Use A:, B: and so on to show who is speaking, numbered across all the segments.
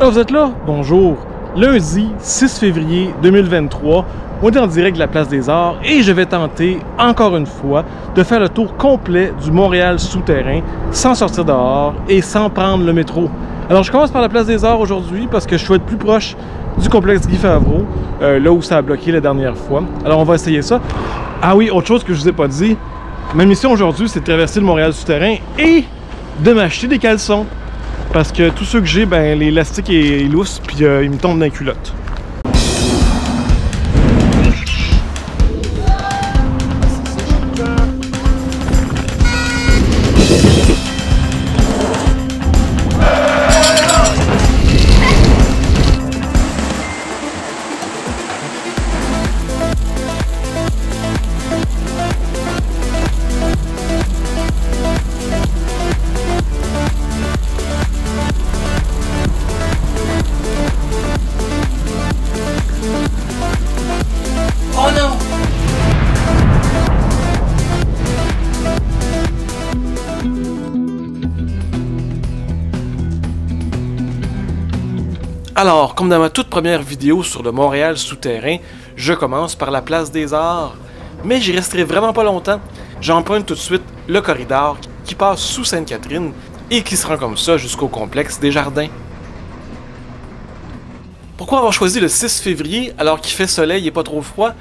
A: Ah, vous êtes là? Bonjour. Lundi 6 février 2023, on est en direct de la Place des Arts et je vais tenter, encore une fois, de faire le tour complet du Montréal souterrain sans sortir dehors et sans prendre le métro. Alors, je commence par la Place des Arts aujourd'hui parce que je souhaite être plus proche du complexe Guy Favreau, là où ça a bloqué la dernière fois. Alors, on va essayer ça. Ah oui, autre chose que je vous ai pas dit, ma mission aujourd'hui, c'est de traverser le Montréal souterrain et de m'acheter des caleçons. Parce que tous ceux que j'ai, ben l'élastique est lousse, puis il me tombe dans les culottes. Alors, comme dans ma toute première vidéo sur le Montréal souterrain, je commence par la Place des Arts. Mais j'y resterai vraiment pas longtemps. J'emprunte tout de suite le corridor qui passe sous Sainte-Catherine et qui se rend comme ça jusqu'au complexe des Jardins. Pourquoi avoir choisi le 6 février alors qu'il fait soleil et pas trop froid?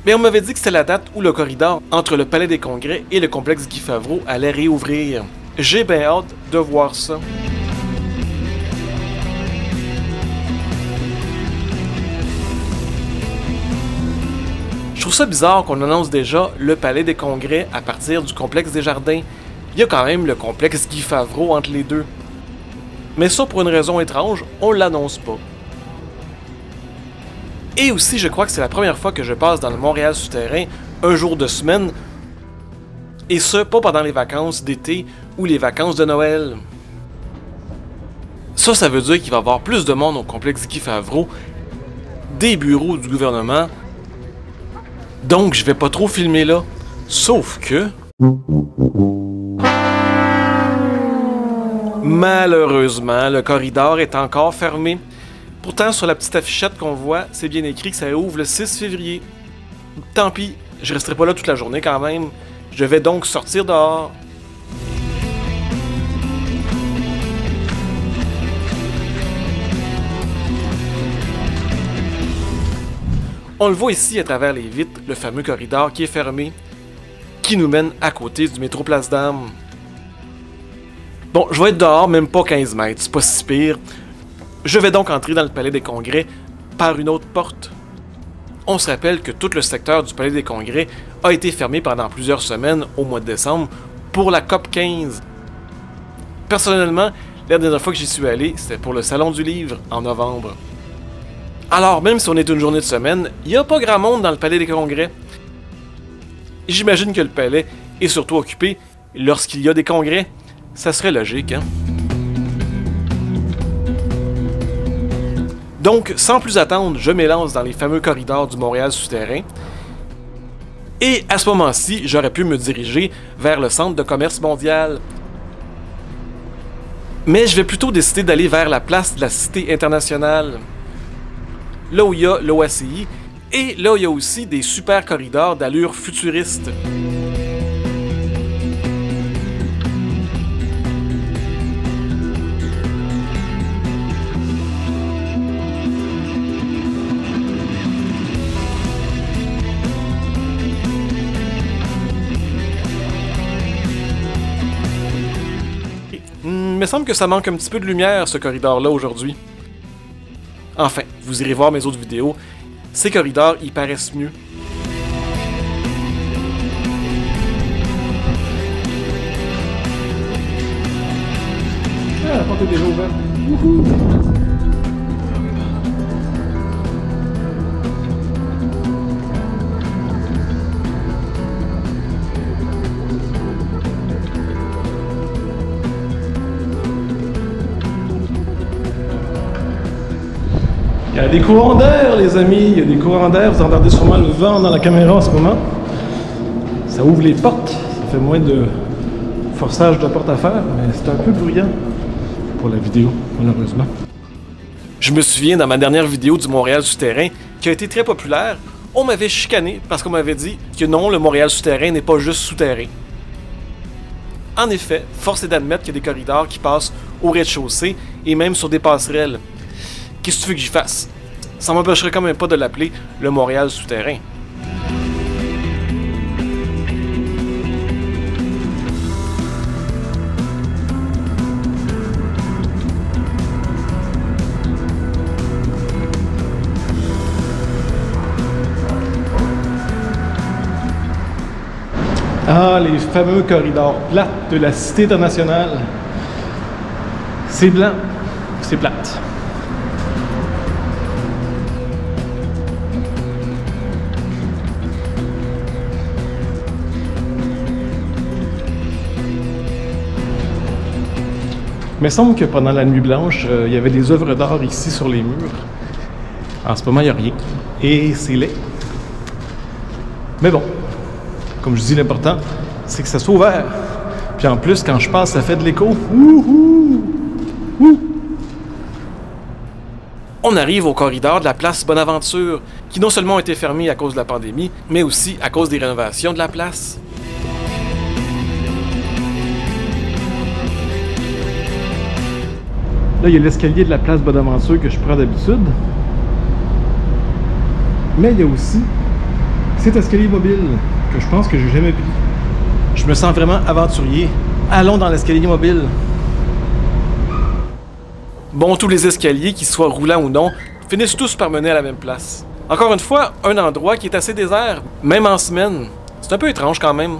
A: Mais on m'avait dit que c'était la date où le corridor entre le Palais des Congrès et le complexe Guy Favreau allait réouvrir. J'ai bien hâte de voir ça. Je trouve ça bizarre qu'on annonce déjà le Palais des Congrès à partir du complexe des Jardins. Il y a quand même le complexe Guy Favreau entre les deux. Mais ça, pour une raison étrange, on l'annonce pas. Et aussi, je crois que c'est la première fois que je passe dans le Montréal souterrain un jour de semaine, et ce, pas pendant les vacances d'été ou les vacances de Noël. Ça veut dire qu'il va y avoir plus de monde au complexe Guy Favreau, des bureaux du gouvernement. Donc, je vais pas trop filmer là. Sauf que... malheureusement, le corridor est encore fermé. Pourtant, sur la petite affichette qu'on voit, c'est bien écrit que ça ouvre le 6 février. Tant pis, je resterai pas là toute la journée quand même. Je vais donc sortir dehors. On le voit ici à travers les vitres, le fameux corridor qui est fermé, qui nous mène à côté du métro Place d'Armes. Bon, je vais être dehors, même pas 15 mètres, c'est pas si pire. Je vais donc entrer dans le Palais des Congrès par une autre porte. On se rappelle que tout le secteur du Palais des Congrès a été fermé pendant plusieurs semaines au mois de décembre pour la COP 15. Personnellement, la dernière fois que j'y suis allé, c'était pour le Salon du Livre en novembre. Alors, même si on est une journée de semaine, il n'y a pas grand monde dans le Palais des Congrès. J'imagine que le palais est surtout occupé lorsqu'il y a des congrès. Ça serait logique, hein? Donc, sans plus attendre, je m'élance dans les fameux corridors du Montréal souterrain. Et à ce moment-ci, j'aurais pu me diriger vers le centre de commerce mondial. Mais je vais plutôt décider d'aller vers la place de la Cité internationale. Là où il y a l'OACI, et là où il y a aussi des super corridors d'allure futuriste. Il me semble que ça manque un petit peu de lumière, ce corridor-là, aujourd'hui. Enfin, vous irez voir mes autres vidéos, ces corridors y paraissent mieux. Ah, la porte est déjà ouverte. Wouhou! Il y a des courants d'air, les amis, il y a des courants d'air. Vous entendez sûrement le vent dans la caméra en ce moment. Ça ouvre les portes, ça fait moins de forçage de porte à faire, mais c'est un peu bruyant pour la vidéo, malheureusement. Je me souviens dans ma dernière vidéo du Montréal souterrain, qui a été très populaire, on m'avait chicané parce qu'on m'avait dit que non, le Montréal souterrain n'est pas juste souterrain. En effet, force est d'admettre qu'il y a des corridors qui passent au rez-de-chaussée et même sur des passerelles. Qu'est-ce que tu veux que j'y fasse? Ça m'empêcherait quand même pas de l'appeler le Montréal souterrain.
B: Ah, les fameux corridors plates de la Cité internationale. C'est blanc, c'est plate. Mais il semble que pendant la nuit blanche, il y avait des œuvres d'art ici sur les murs. En ce moment, il n'y a rien. Et c'est laid. Mais bon, comme je dis, l'important, c'est que ça soit ouvert. Puis en plus, quand je passe, ça fait de l'écho. Wouhou! Wouh!
A: On arrive au corridor de la place Bonaventure, qui non seulement a été fermé à cause de la pandémie, mais aussi à cause des rénovations de la place.
B: Là, il y a l'escalier de la place Bonaventure que je prends d'habitude. Mais il y a aussi cet escalier mobile que je pense que j'ai jamais pris. Je me sens vraiment aventurier. Allons dans l'escalier mobile.
A: Bon, tous les escaliers, qu'ils soient roulants ou non, finissent tous par mener à la même place. Encore une fois, un endroit qui est assez désert, même en semaine. C'est un peu étrange quand même.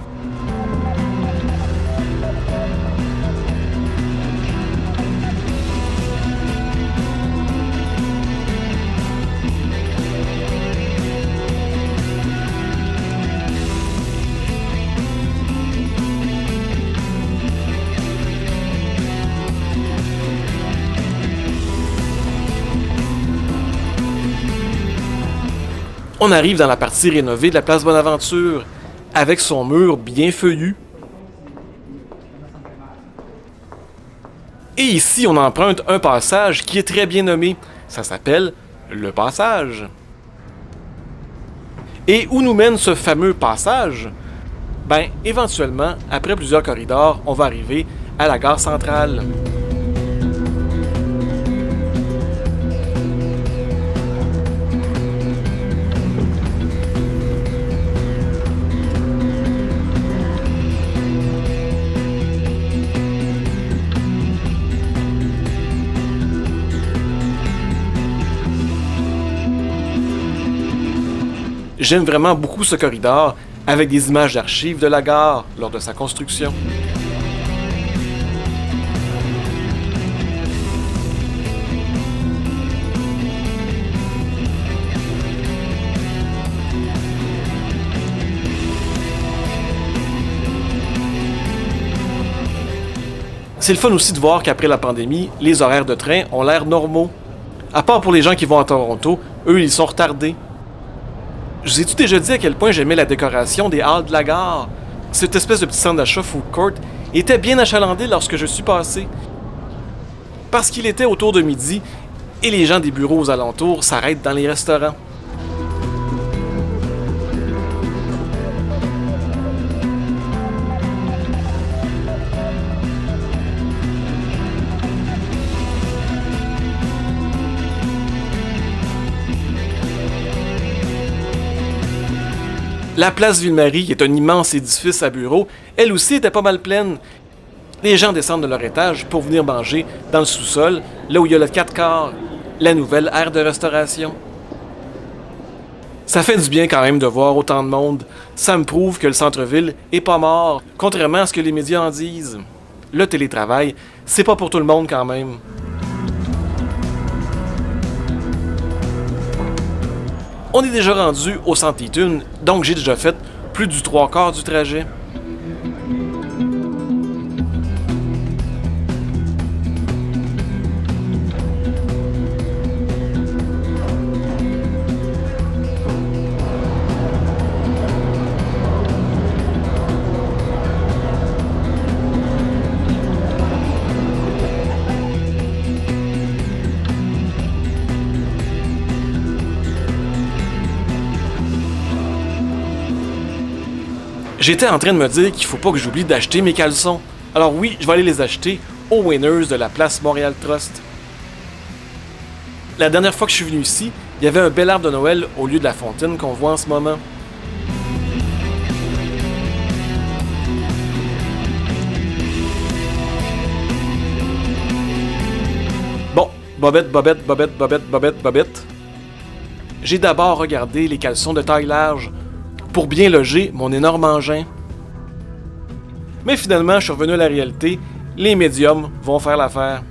A: On arrive dans la partie rénovée de la place Bonaventure, avec son mur bien feuillu. Et ici, on emprunte un passage qui est très bien nommé. Ça s'appelle le passage. Et où nous mène ce fameux passage? Ben, éventuellement, après plusieurs corridors, on va arriver à la gare centrale. J'aime vraiment beaucoup ce corridor, avec des images d'archives de la gare lors de sa construction. C'est le fun aussi de voir qu'après la pandémie, les horaires de train ont l'air normaux. À part pour les gens qui vont à Toronto, eux ils sont retardés. Je vous ai-tu déjà dit à quel point j'aimais la décoration des halls de la gare? Cette espèce de petit centre d'achat food court était bien achalandé lorsque je suis passé. Parce qu'il était autour de midi et les gens des bureaux aux alentours s'arrêtent dans les restaurants. La place Ville-Marie, qui est un immense édifice à bureaux, elle aussi était pas mal pleine. Les gens descendent de leur étage pour venir manger dans le sous-sol, là où il y a le 4 quarts, la nouvelle aire de restauration. Ça fait du bien quand même de voir autant de monde. Ça me prouve que le centre-ville est pas mort, contrairement à ce que les médias en disent. Le télétravail, c'est pas pour tout le monde quand même. On est déjà rendu au Centre Eaton, donc j'ai déjà fait plus du 3/4 du trajet. J'étais en train de me dire qu'il faut pas que j'oublie d'acheter mes caleçons. Alors oui, je vais aller les acheter aux Winners de la place Montréal Trust. La dernière fois que je suis venu ici, il y avait un bel arbre de Noël au lieu de la fontaine qu'on voit en ce moment. Bon, bobette, bobette, bobette, bobette, bobette, bobette. J'ai d'abord regardé les caleçons de taille large pour bien loger mon énorme engin. Mais finalement, je suis revenu à la réalité, les médiums vont faire l'affaire.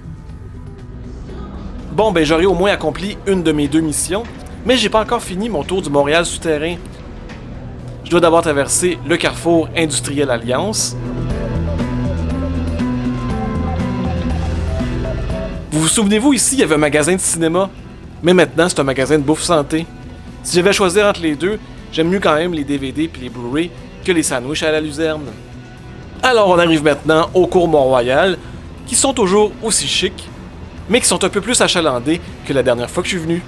A: Bon, ben j'aurais au moins accompli une de mes 2 missions, mais j'ai pas encore fini mon tour du Montréal souterrain. Je dois d'abord traverser le carrefour Industriel Alliance. Vous vous souvenez-vous, ici, il y avait un magasin de cinéma, mais maintenant, c'est un magasin de bouffe santé. Si j'avais à choisir entre les deux, j'aime mieux quand même les DVD puis les Blu-ray que les sandwichs à la luzerne. Alors, on arrive maintenant au cours Mont-Royal, qui sont toujours aussi chics, mais qui sont un peu plus achalandés que la dernière fois que je suis venu.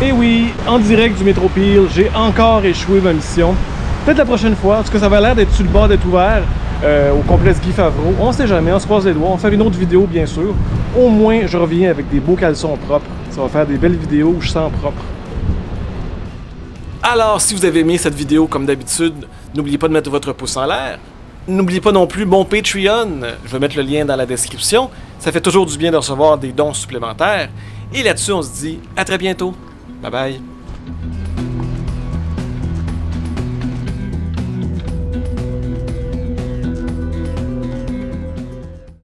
B: Et oui, en direct du Métropile, j'ai encore échoué ma mission. Peut-être la prochaine fois, en tout cas ça avait l'air d'être sur le bord d'être ouvert au complexe Guy Favreau. On sait jamais, on se croise les doigts, on va faire une autre vidéo bien sûr. Au moins je reviens avec des beaux caleçons propres. Ça va faire des belles vidéos où je sens propre.
A: Alors, si vous avez aimé cette vidéo comme d'habitude, n'oubliez pas de mettre votre pouce en l'air. N'oubliez pas non plus mon Patreon, je vais mettre le lien dans la description. Ça fait toujours du bien de recevoir des dons supplémentaires. Et là-dessus, on se dit à très bientôt. Bye bye.